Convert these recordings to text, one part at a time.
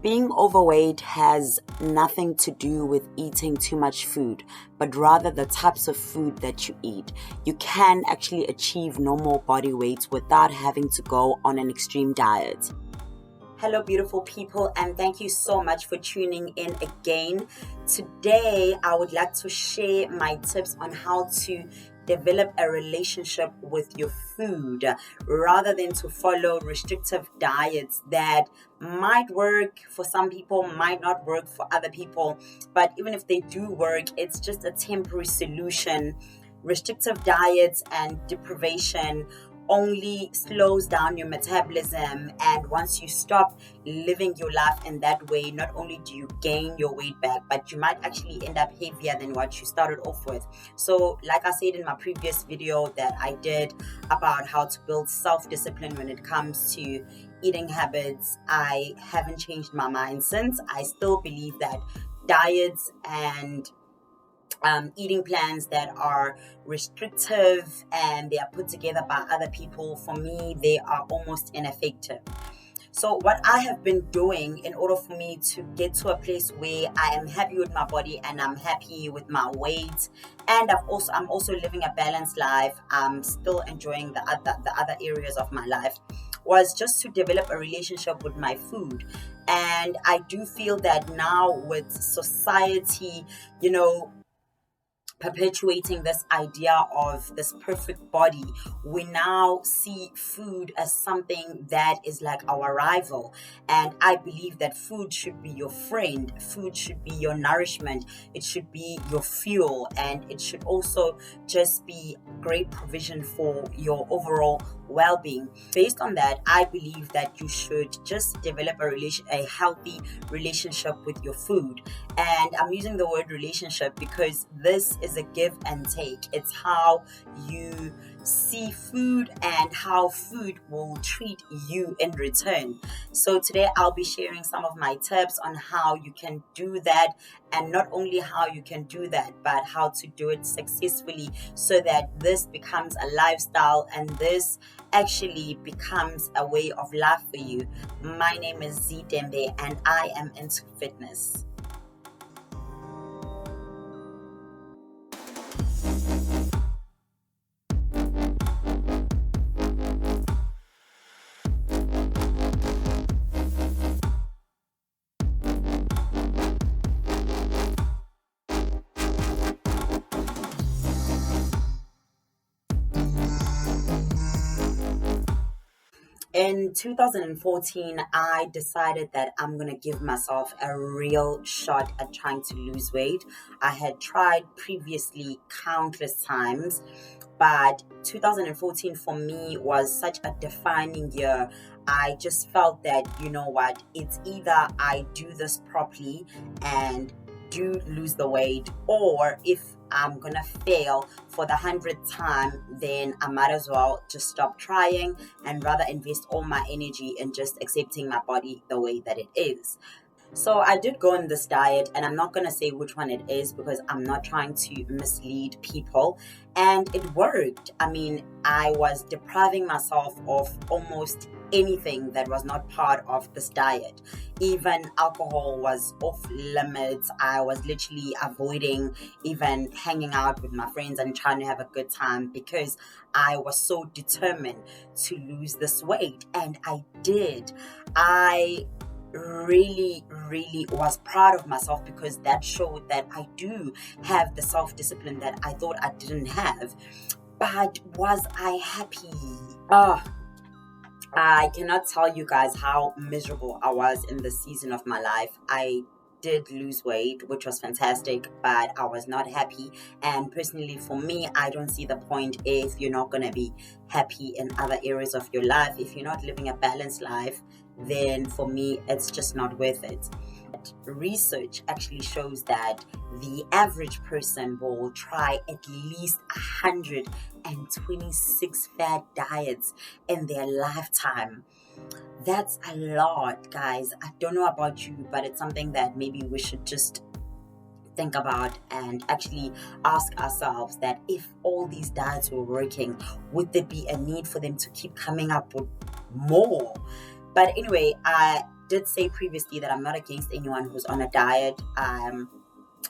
Being overweight has nothing to do with eating too much food, but rather the types of food that you eat. You can actually achieve normal body weight without having to go on an extreme diet. Hello, beautiful people, and thank you so much for tuning in again. Today, I would like to share my tips on how to develop a relationship with your food rather than to follow restrictive diets that might work for some people, might not work for other people. But even if they do work, it's just a temporary solution. Restrictive diets and deprivation only slows down your metabolism, and once you stop living your life in that way, not only do you gain your weight back, but you might actually end up heavier than what you started off with. So like I said in my previous video that I did about how to build self-discipline when it comes to eating habits, I haven't changed my mind since. I still believe that diets and eating plans that are restrictive and they are put together by other people, for me, they are almost ineffective. So what I have been doing in order for me to get to a place where I am happy with my body and I'm happy with my weight, and I'm also living a balanced life, I'm still enjoying the other areas of my life, was just to develop a relationship with my food. And I do feel that now with society, perpetuating this idea of this perfect body, we now see food as something that is like our rival. And I believe that food should be your friend, food should be your nourishment, it should be your fuel, and it should also just be great provision for your overall well-being. Based on that, I believe that you should just develop a healthy relationship with your food. And I'm using the word relationship because this is a give and take. It's how you see food and how food will treat you in return. So today I'll be sharing some of my tips on how you can do that, and not only how you can do that, but how to do it successfully so that this becomes a lifestyle and this actually becomes a way of life for you. My name is Zitembe and I am into fitness. In 2014, I decided that I'm going to give myself a real shot at trying to lose weight. I had tried previously countless times, but 2014 for me was such a defining year. I just felt that, you know what, it's either I do this properly and do lose the weight, or if I'm gonna fail for the 100th time, then I might as well just stop trying and rather invest all my energy in just accepting my body the way that it is. So I did go on this diet, and I'm not going to say which one it is because I'm not trying to mislead people. And it worked. I mean, I was depriving myself of almost anything that was not part of this diet. Even alcohol was off limits. I was literally avoiding even hanging out with my friends and trying to have a good time because I was so determined to lose this weight. And I did. I really was proud of myself because that showed that I do have the self-discipline that I thought I didn't have. But was I happy? I cannot tell you guys how miserable I was in this season of my life. I did lose weight, which was fantastic, but I was not happy. And personally, for me, I don't see the point if you're not going to be happy in other areas of your life. If you're not living a balanced life, then for me, it's just not worth it. Research actually shows that the average person will try at least 126 fad diets in their lifetime. That's a lot, guys. I don't know about you, but it's something that maybe we should just think about and actually ask ourselves that if all these diets were working, would there be a need for them to keep coming up with more? But anyway, did say previously that I'm not against anyone who's on a diet.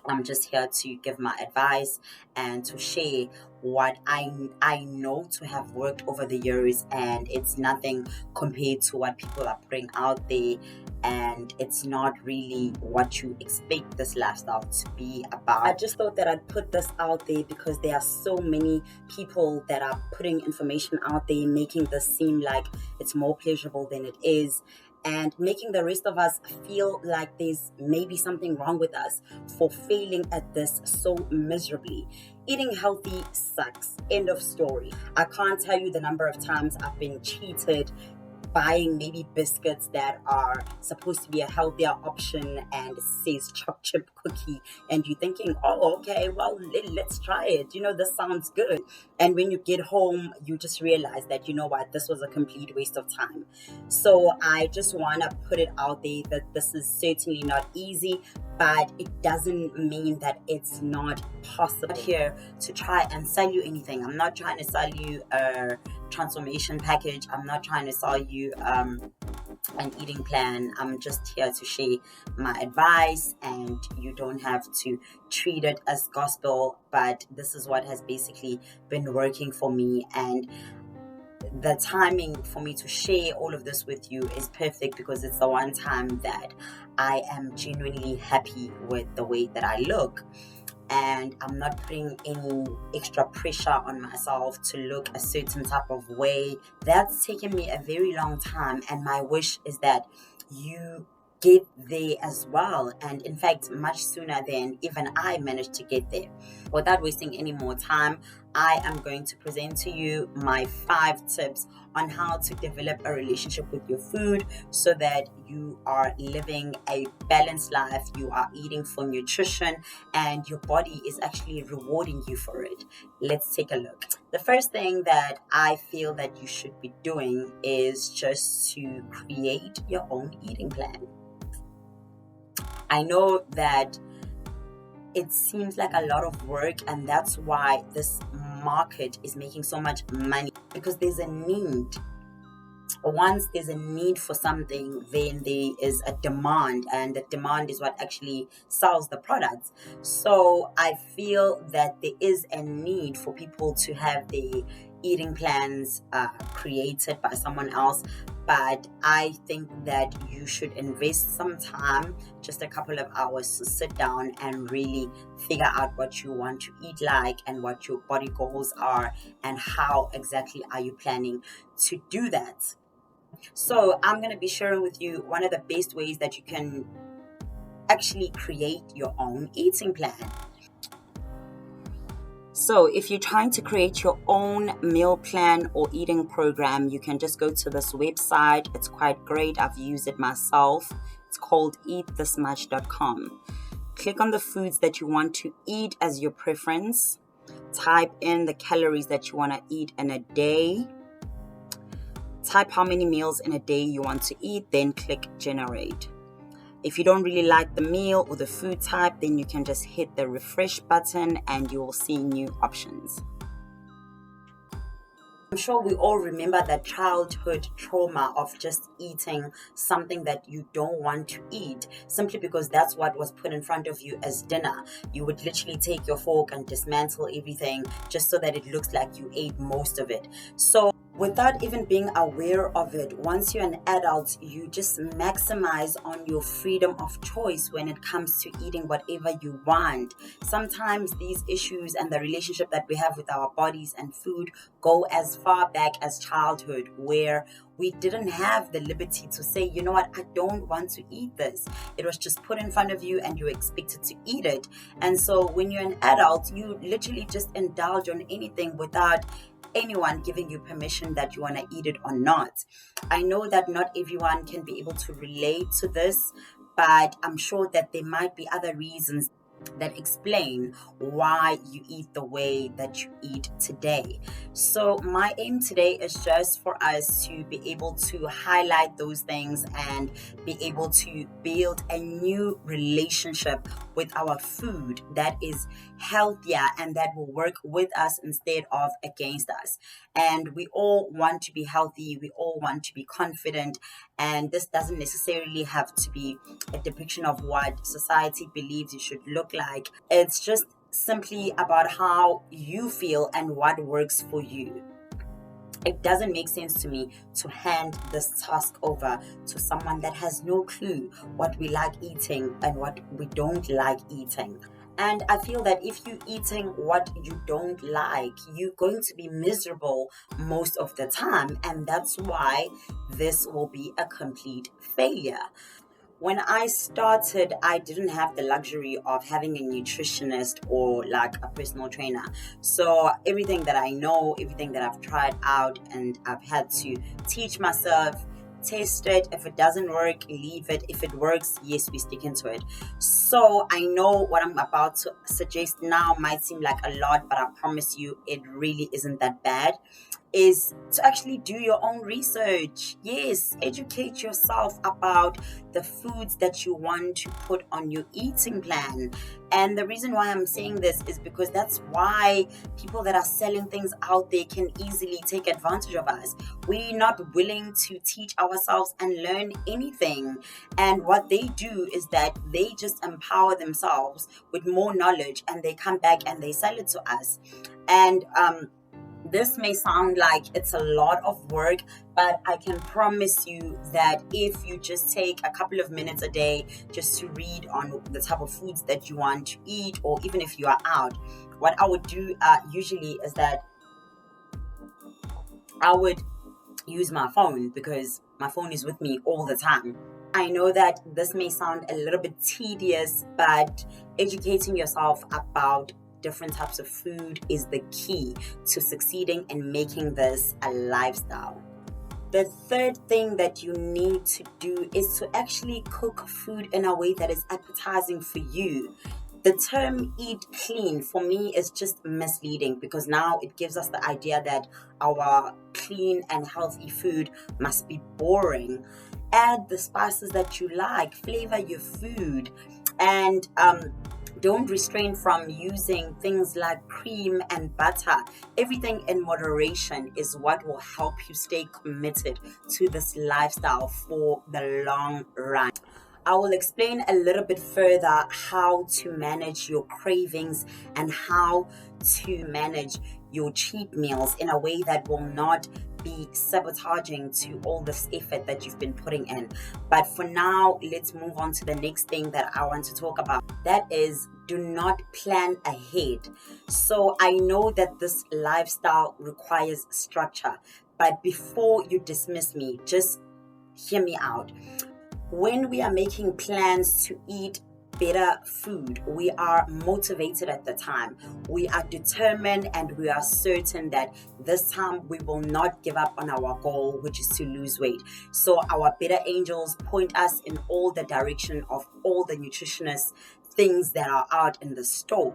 I'm just here to give my advice and to share what I know to have worked over the years, and it's nothing compared to what people are putting out there, and it's not really what you expect this lifestyle to be about. I just thought that I'd put this out there because there are so many people that are putting information out there, making this seem like it's more pleasurable than it is, and making the rest of us feel like there's maybe something wrong with us for failing at this so miserably. Eating healthy sucks. End of story. I can't tell you the number of times I've been cheated buying maybe biscuits that are supposed to be a healthier option, and it says choc chip cookie, and you're thinking, oh, okay, well, let's try it, this sounds good. And when you get home, you just realize that, this was a complete waste of time. So I just want to put it out there that this is certainly not easy, but it doesn't mean that it's not possible. I'm not here to try and sell you anything. I'm not trying to sell you a transformation package. I'm not trying to sell you an eating plan. I'm just here to share my advice, and you don't have to treat it as gospel, but this is what has basically been working for me. And the timing for me to share all of this with you is perfect because it's the one time that I am genuinely happy with the way that I look, and I'm not putting any extra pressure on myself to look a certain type of way. That's taken me a very long time, and my wish is that you get there as well, and in fact much sooner than even I managed to get there. Without wasting any more time, I am going to present to you my 5 tips on how to develop a relationship with your food so that you are living a balanced life, you are eating for nutrition, and your body is actually rewarding you for it. Let's take a look. The first thing that I feel that you should be doing is just to create your own eating plan. I know that it seems like a lot of work, and that's why this market is making so much money, because there's a need. Once there's a need for something, then there is a demand, and the demand is what actually sells the products. So I feel that there is a need for people to have their eating plans created by someone else, but I think that you should invest some time, just a couple of hours, to sit down and really figure out what you want to eat like and what your body goals are and how exactly are you planning to do that. So I'm going to be sharing with you one of the best ways that you can actually create your own eating plan. So if you're trying to create your own meal plan or eating program, you can just go to this website. It's quite great. I've used it myself. It's called eatthismuch.com. Click on the foods that you want to eat as your preference. Type in the calories that you want to eat in a day. Type how many meals in a day you want to eat, then click generate. If you don't really like the meal or the food type, then you can just hit the refresh button and you will see new options. I'm sure we all remember that childhood trauma of just eating something that you don't want to eat simply because that's what was put in front of you as dinner. You would literally take your fork and dismantle everything just so that it looks like you ate most of it. So without even being aware of it, once you're an adult, you just maximize on your freedom of choice when it comes to eating whatever you want. Sometimes these issues and the relationship that we have with our bodies and food go as far back as childhood, where we didn't have the liberty to say, you know what, I don't want to eat this. It was just put in front of you and you expected to eat it. And so when you're an adult, you literally just indulge on anything without anyone giving you permission that you want to eat it or not. I know that not everyone can be able to relate to this, but I'm sure that there might be other reasons that explain why you eat the way that you eat today. So my aim today is just for us to be able to highlight those things and be able to build a new relationship with our food that is healthier and that will work with us instead of against us. And we all want to be healthy, we all want to be confident, and this doesn't necessarily have to be a depiction of what society believes you should look like. It's just simply about how you feel and what works for you. It doesn't make sense to me to hand this task over to someone that has no clue what we like eating and what we don't like eating. And I feel that if you're eating what you don't like, you're going to be miserable most of the time. And that's why this will be a complete failure. When I started, I didn't have the luxury of having a nutritionist or like a personal trainer. So everything that I know, everything that I've tried out, and I've had to teach myself, test it. If it doesn't work, leave it. If it works, yes, we stick into it. So I know what I'm about to suggest now might seem like a lot, but I promise you it really isn't that bad. Is to actually do your own research. Yes, educate yourself about the foods that you want to put on your eating plan. And the reason why I'm saying this is because that's why people that are selling things out there can easily take advantage of us. We're not willing to teach ourselves and learn anything. And what they do is that they just empower themselves with more knowledge and they come back and they sell it to us. And this may sound like it's a lot of work, but I can promise you that if you just take a couple of minutes a day just to read on the type of foods that you want to eat, or even if you are out, what I would do usually is that I would use my phone, because my phone is with me all the time. I know that this may sound a little bit tedious, but educating yourself about different types of food is the key to succeeding and making this a lifestyle. The third thing that you need to do is to actually cook food in a way that is appetizing for you. The term eat clean for me is just misleading, because now it gives us the idea that our clean and healthy food must be boring. Add the spices that you like, flavor your food, and don't restrain from using things like cream and butter. Everything in moderation is what will help you stay committed to this lifestyle for the long run. I will explain a little bit further how to manage your cravings and how to manage your cheat meals in a way that will not be sabotaging to all this effort that you've been putting in. But for now, let's move on to the next thing that I want to talk about. That is, do not plan ahead. So I know that this lifestyle requires structure, but before you dismiss me, just hear me out. When we are making plans to eat better food, we are motivated at the time. We are determined and we are certain that this time we will not give up on our goal, which is to lose weight. So our better angels point us in all the direction of all the nutritious things that are out in the store.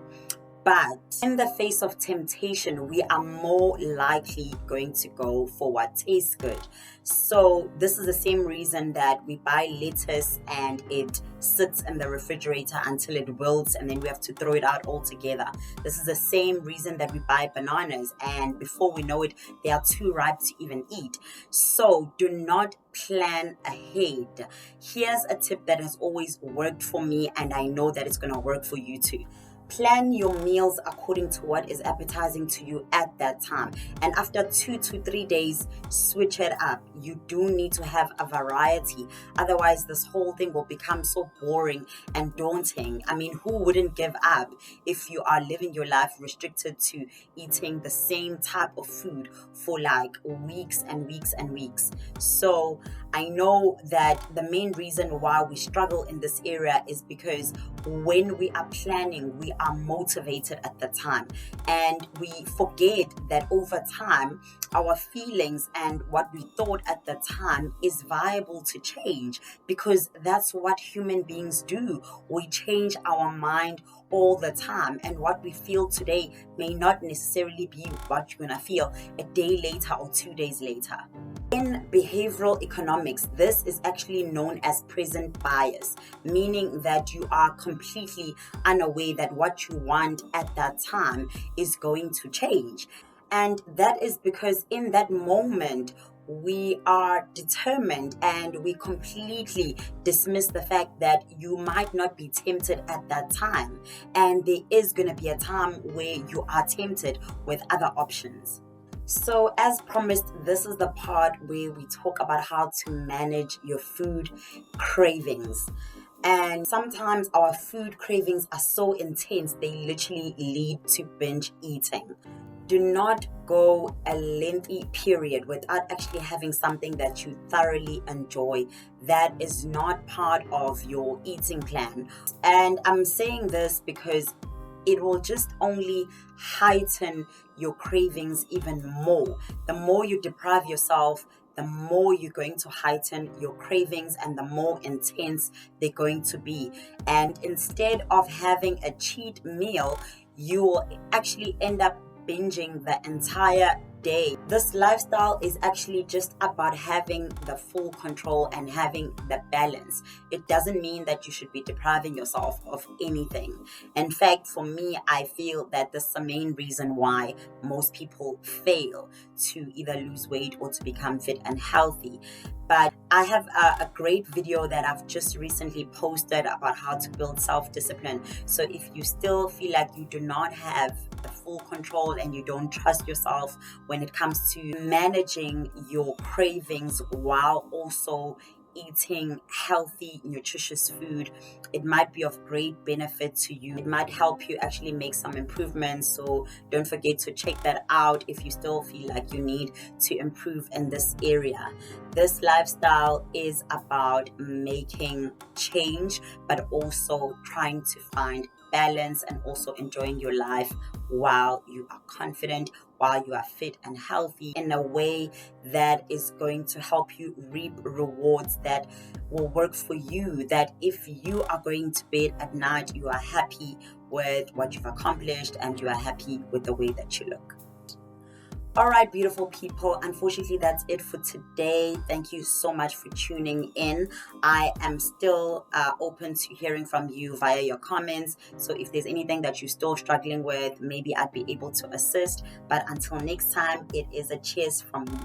But in the face of temptation, we are more likely going to go for what tastes good. So this is the same reason that we buy lettuce and it sits in the refrigerator until it wilts and then we have to throw it out altogether. This is the same reason that we buy bananas and before we know it, they are too ripe to even eat. So do not plan ahead. Here's a tip that has always worked for me, and I know that it's going to work for you too. Plan your meals according to what is appetizing to you at that time. And after 2 to 3 days, switch it up. You do need to have a variety. Otherwise, this whole thing will become so boring and daunting. I mean, who wouldn't give up if you are living your life restricted to eating the same type of food for like weeks and weeks and weeks? So I know that the main reason why we struggle in this area is because when we are planning, we are motivated at the time, and we forget that over time our feelings and what we thought at the time is viable to change, because that's what human beings do. We change our mind all the time, and what we feel today may not necessarily be what you're gonna feel a day later or 2 days later. In behavioral economics, this is actually known as present bias, meaning that you are completely unaware that what you want at that time is going to change. And that is because in that moment, we are determined and we completely dismiss the fact that you might not be tempted at that time. And there is going to be a time where you are tempted with other options. So, as promised, this is the part where we talk about how to manage your food cravings. And sometimes our food cravings are so intense, they literally lead to binge eating. Do not go a lengthy period without actually having something that you thoroughly enjoy. That is not part of your eating plan. And I'm saying this because it will just only heighten your cravings even more. The more you deprive yourself, the more you're going to heighten your cravings and the more intense they're going to be. And instead of having a cheat meal, you will actually end up binging the entire day. This lifestyle is actually just about having the full control and having the balance. It doesn't mean that you should be depriving yourself of anything. In fact, for me, I feel that this is the main reason why most people fail to either lose weight or to become fit and healthy. But I have a great video that I've just recently posted about how to build self-discipline. So if you still feel like you do not have the full control and you don't trust yourself when it comes to managing your cravings while also eating healthy, nutritious food, it might be of great benefit to you. It might help you actually make some improvements. So don't forget to check that out if you still feel like you need to improve in this area. This lifestyle is about making change, but also trying to find balance and also enjoying your life while you are confident, while you are fit and healthy in a way that is going to help you reap rewards that will work for you. That if you are going to bed at night, you are happy with what you've accomplished and you are happy with the way that you look. All right, beautiful people. Unfortunately, that's it for today. Thank you so much for tuning in. I am still open to hearing from you via your comments. So if there's anything that you're still struggling with, maybe I'd be able to assist. But until next time, it is a cheers from me.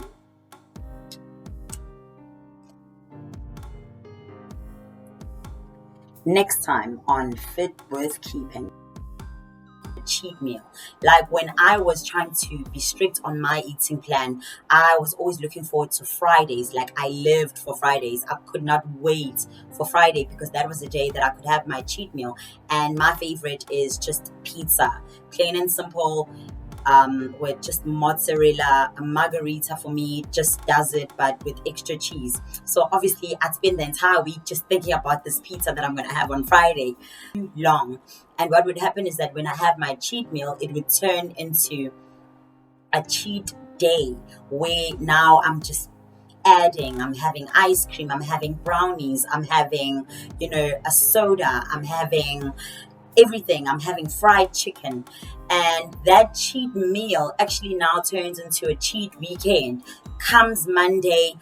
Next time on Fit Worth Keeping. Cheat meal. Like when I was trying to be strict on my eating plan, I was always looking forward to Fridays. Like I lived for Fridays. I could not wait for Friday because that was the day that I could have my cheat meal. And my favorite is just pizza, plain and simple. With just mozzarella. A margarita for me just does it, but with extra cheese. So obviously I'd spend the entire week just thinking about this pizza that I'm going to have on Friday. Long. And what would happen is that when I have my cheat meal, it would turn into a cheat day where now I'm just adding, I'm having ice cream, I'm having brownies, I'm having, a soda, I'm having everything. I'm having fried chicken. And that cheat meal actually now turns into a cheat weekend. Comes Monday,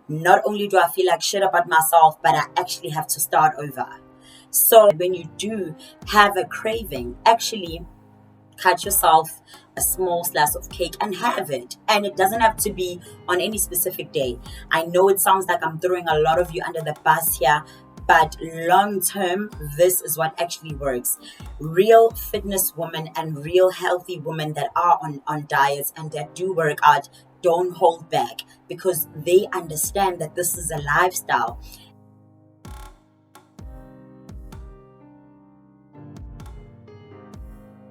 not only do I feel like shit about myself, but I actually have to start over. So when you do have a craving, actually cut yourself a small slice of cake and have it. And it doesn't have to be on any specific day. I know it sounds like I'm throwing a lot of you under the bus here, but long term, this is what actually works. Real fitness women and real healthy women that are on diets and that do work out don't hold back because they understand that this is a lifestyle.